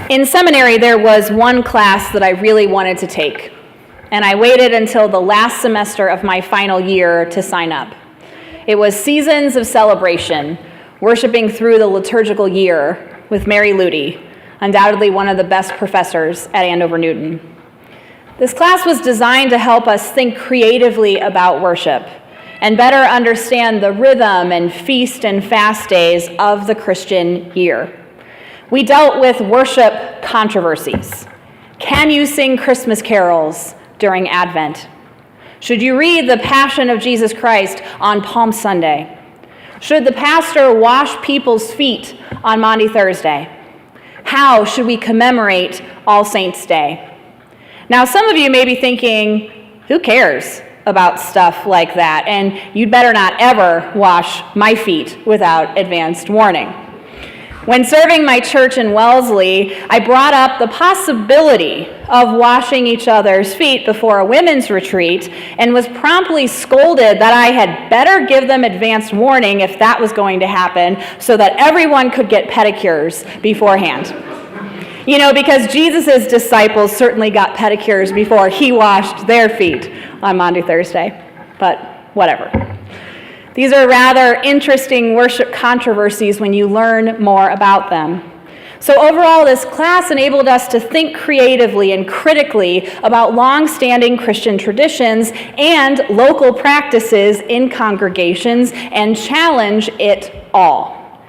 In seminary, there was one class that I really wanted to take, and I waited until the last semester of my final year to sign up. It was Seasons of Celebration, worshiping through the liturgical year with Mary Luty, undoubtedly one of the best professors at Andover Newton. This class was designed to help us think creatively about worship and better understand the rhythm and feast and fast days of the Christian year. We dealt with worship controversies. Can you sing Christmas carols during Advent? Should you read the Passion of Jesus Christ on Palm Sunday? Should the pastor wash people's feet on Maundy Thursday? How should we commemorate All Saints' Day? Now, some of you may be thinking, who cares about stuff like that? And you'd better not ever wash my feet without advanced warning. When serving my church in Wellesley, I brought up the possibility of washing each other's feet before a women's retreat and was promptly scolded that I had better give them advanced warning if that was going to happen so that everyone could get pedicures beforehand. You know, because Jesus' disciples certainly got pedicures before he washed their feet on Maundy Thursday, but whatever. These are rather interesting worship controversies when you learn more about them. So overall, this class enabled us to think creatively and critically about long-standing Christian traditions and local practices in congregations and challenge it all.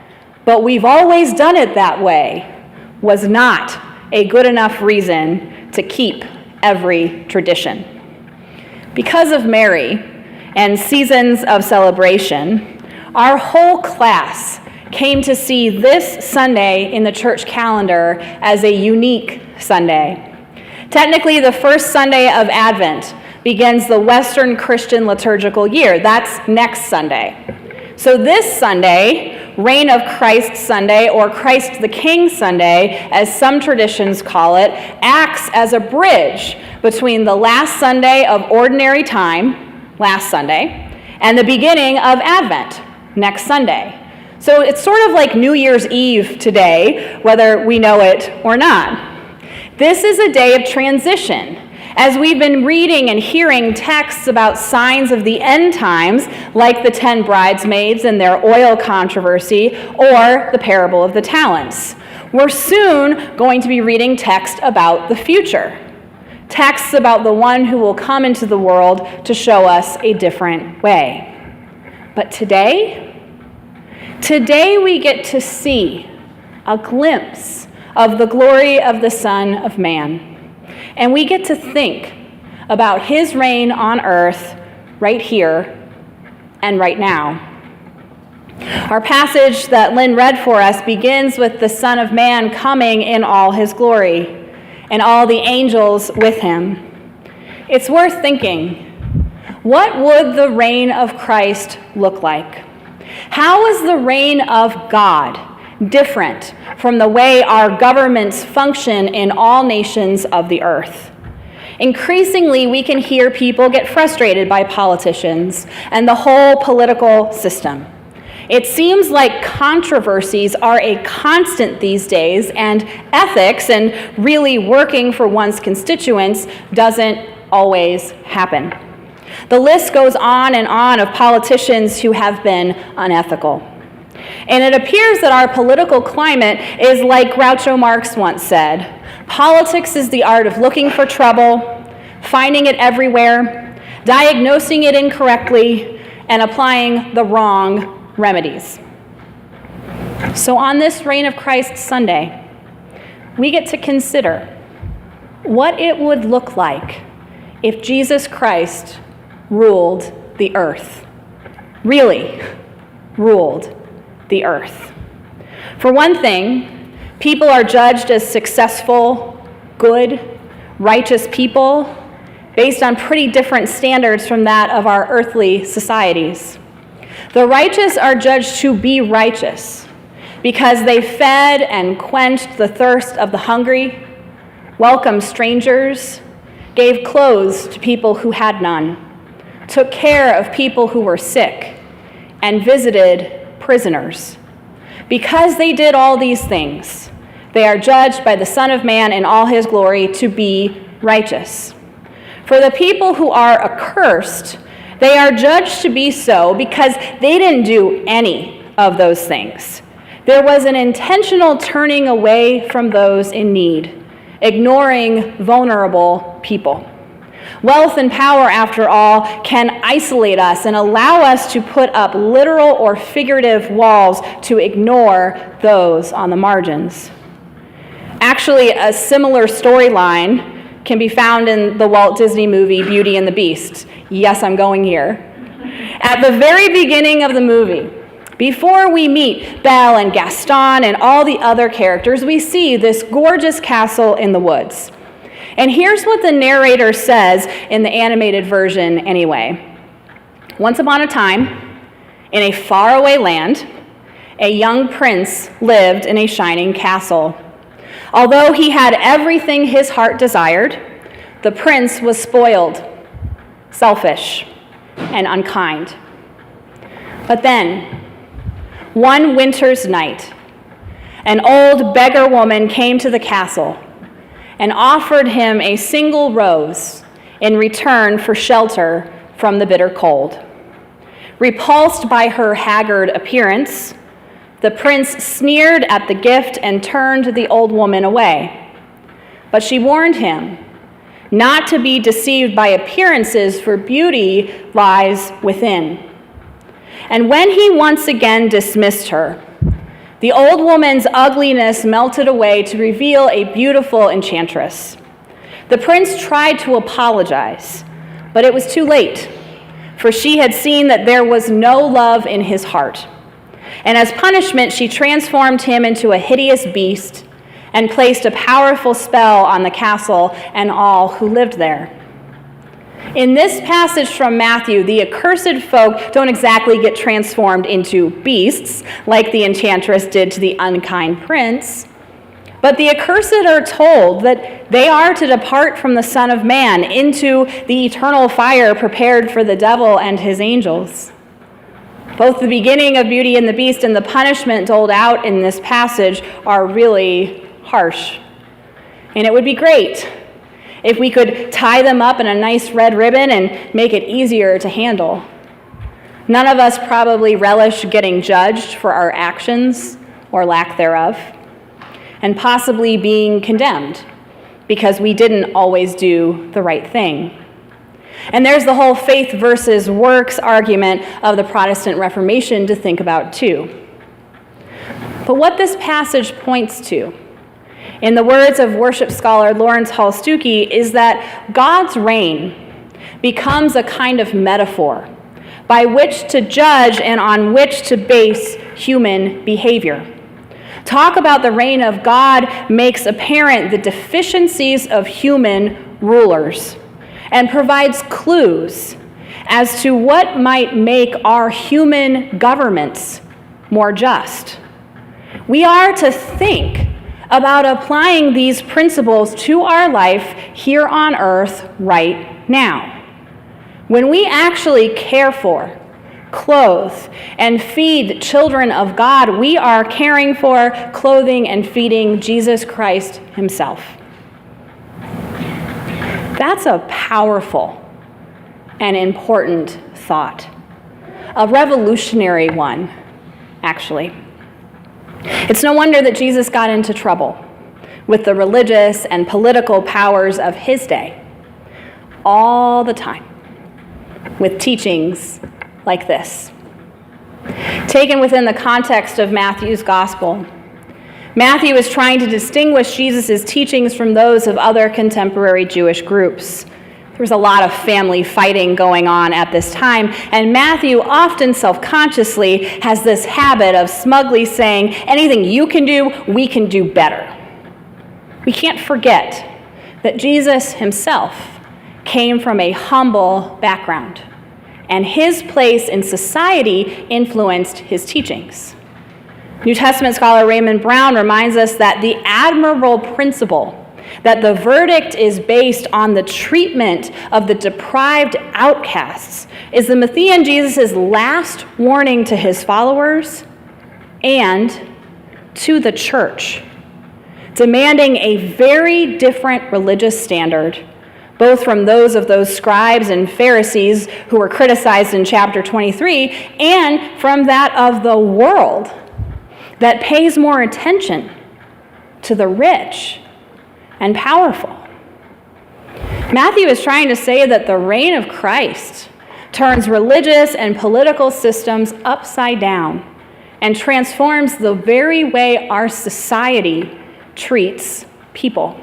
But we've always done it that way was not a good enough reason to keep every tradition. Because of Mary and Seasons of Celebration, our whole class came to see this Sunday in the church calendar as a unique Sunday. Technically, the first Sunday of Advent begins the Western Christian liturgical year. That's next Sunday. So this Sunday, Reign of Christ Sunday, or Christ the King Sunday, as some traditions call it, acts as a bridge between the last Sunday of ordinary time, last Sunday, and the beginning of Advent, next Sunday. So it's sort of like New Year's Eve today, whether we know it or not. This is a day of transition, as we've been reading and hearing texts about signs of the end times, like the 10 bridesmaids and their oil controversy, or the parable of the talents. We're soon going to be reading text about the future. Texts about the one who will come into the world to show us a different way. But today we get to see a glimpse of the glory of the Son of Man. And we get to think about his reign on earth right here and right now. Our passage that Lynn read for us begins with the Son of Man coming in all his glory, and all the angels with him. It's worth thinking, what would the reign of Christ look like? How is the reign of God different from the way our governments function in all nations of the earth? Increasingly, we can hear people get frustrated by politicians and the whole political system. It seems like controversies are a constant these days, and ethics and really working for one's constituents doesn't always happen. The list goes on and on of politicians who have been unethical. And it appears that our political climate is like Groucho Marx once said, politics is the art of looking for trouble, finding it everywhere, diagnosing it incorrectly, and applying the wrong remedies. So on this Reign of Christ Sunday, we get to consider what it would look like if Jesus Christ ruled the earth. Really ruled the earth. For one thing, people are judged as successful, good, righteous people based on pretty different standards from that of our earthly societies. The righteous are judged to be righteous because they fed and quenched the thirst of the hungry, welcomed strangers, gave clothes to people who had none, took care of people who were sick, and visited prisoners. Because they did all these things, They are judged by the Son of Man in all his glory to be righteous. For the people who are accursed, they are judged to be so because they didn't do any of those things. There was an intentional turning away from those in need, ignoring vulnerable people. Wealth and power, after all, can isolate us and allow us to put up literal or figurative walls to ignore those on the margins. Actually, a similar storyline can be found in the Walt Disney movie Beauty and the Beast. Yes, I'm going here. At the very beginning of the movie, before we meet Belle and Gaston and all the other characters, we see this gorgeous castle in the woods. And here's what the narrator says in the animated version anyway. Once upon a time, in a faraway land, a young prince lived in a shining castle. Although he had everything his heart desired, the prince was spoiled, selfish, and unkind. But then, one winter's night, an old beggar woman came to the castle and offered him a single rose in return for shelter from the bitter cold. Repulsed by her haggard appearance, the prince sneered at the gift and turned the old woman away. But she warned him not to be deceived by appearances, for beauty lies within. And when he once again dismissed her, the old woman's ugliness melted away to reveal a beautiful enchantress. The prince tried to apologize, but it was too late, for she had seen that there was no love in his heart. And as punishment, she transformed him into a hideous beast and placed a powerful spell on the castle and all who lived there. In this passage from Matthew, the accursed folk don't exactly get transformed into beasts like the enchantress did to the unkind prince, but the accursed are told that they are to depart from the Son of Man into the eternal fire prepared for the devil and his angels. Both the beginning of Beauty and the Beast and the punishment doled out in this passage are really harsh. And it would be great if we could tie them up in a nice red ribbon and make it easier to handle. None of us probably relish getting judged for our actions or lack thereof, and possibly being condemned because we didn't always do the right thing. And there's the whole faith versus works argument of the Protestant Reformation to think about too. But what this passage points to, in the words of worship scholar Lorincz is that God's reign becomes a kind of metaphor by which to judge and on which to base human behavior. Talk about the reign of God makes apparent the deficiencies of human rulers and provides clues as to what might make our human governments more just. We are to think about applying these principles to our life here on earth right now. When we actually care for, clothe, and feed children of God, we are caring for, clothing, and feeding Jesus Christ himself. That's a powerful and important thought, a revolutionary one, actually. It's no wonder that Jesus got into trouble with the religious and political powers of his day all the time with teachings like this. Taken within the context of Matthew's gospel, Matthew is trying to distinguish Jesus' teachings from those of other contemporary Jewish groups. There was a lot of family fighting going on at this time, and Matthew, often self-consciously, has this habit of smugly saying, anything you can do, we can do better. We can't forget that Jesus himself came from a humble background, and his place in society influenced his teachings. New Testament scholar Raymond Brown reminds us that the admirable principle that the verdict is based on the treatment of the deprived outcasts is the Matthean Jesus' last warning to his followers and to the church. demanding a very different religious standard, both from those of those scribes and Pharisees who were criticized in chapter 23, and from that of the world that pays more attention to the rich and powerful. Matthew is trying to say that the reign of Christ turns religious and political systems upside down and transforms the very way our society treats people.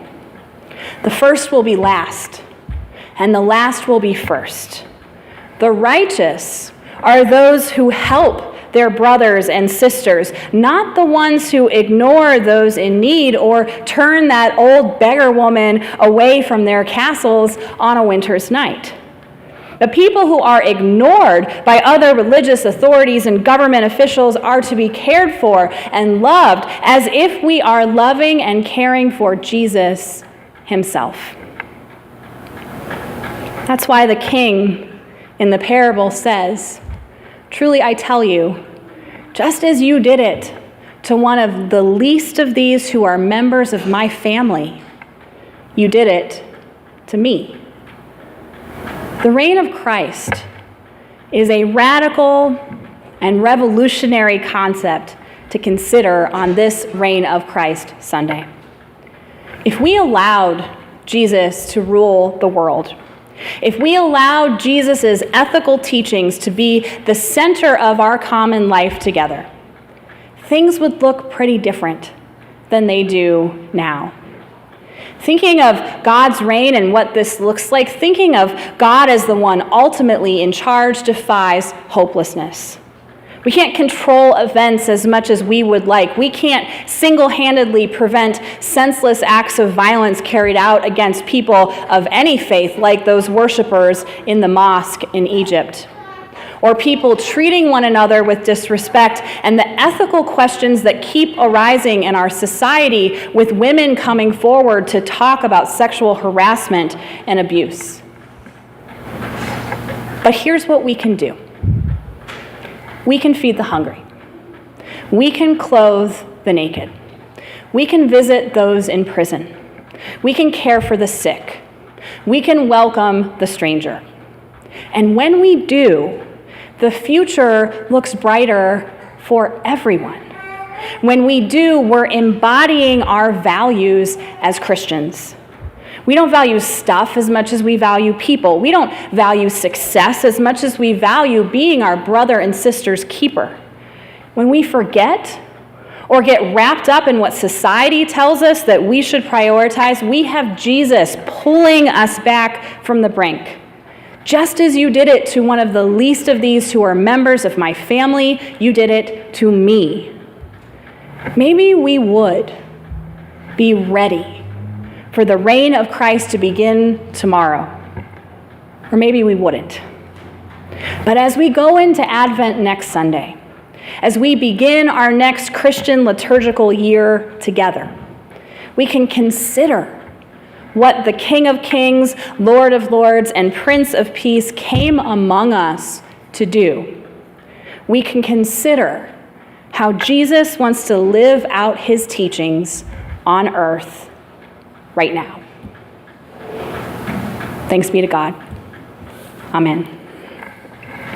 The first will be last, and the last will be first. The righteous are those who help their brothers and sisters, not the ones who ignore those in need or turn that old beggar woman away from their castles on a winter's night. The people who are ignored by other religious authorities and government officials are to be cared for and loved as if we are loving and caring for Jesus himself. That's why the king in the parable says, "Truly I tell you, just as you did it to one of the least of these who are members of my family, you did it to me." The reign of Christ is a radical and revolutionary concept to consider on this Reign of Christ Sunday. If we allowed Jesus to rule the world, if we allowed Jesus' ethical teachings to be the center of our common life together, things would look pretty different than they do now. Thinking of God's reign and what this looks like, thinking of God as the one ultimately in charge defies hopelessness. We can't control events as much as we would like. We can't single-handedly prevent senseless acts of violence carried out against people of any faith, like those worshipers in the mosque in Egypt, or people treating one another with disrespect, and the ethical questions that keep arising in our society with women coming forward to talk about sexual harassment and abuse. But here's what we can do. We can feed the hungry. We can clothe the naked. We can visit those in prison. We can care for the sick. We can welcome the stranger. And when we do, the future looks brighter for everyone. When we do, we're embodying our values as Christians. We don't value stuff as much as we value people. We don't value success as much as we value being our brother and sister's keeper. When we forget or get wrapped up in what society tells us that we should prioritize, we have Jesus pulling us back from the brink. Just as you did it to one of the least of these who are members of my family, you did it to me. Maybe we would be ready for the reign of Christ to begin tomorrow. Or maybe we wouldn't. But as we go into Advent next Sunday, as we begin our next Christian liturgical year together, we can consider what the King of Kings, Lord of Lords, and Prince of Peace came among us to do. We can consider how Jesus wants to live out his teachings on earth right now. Thanks be to God. Amen.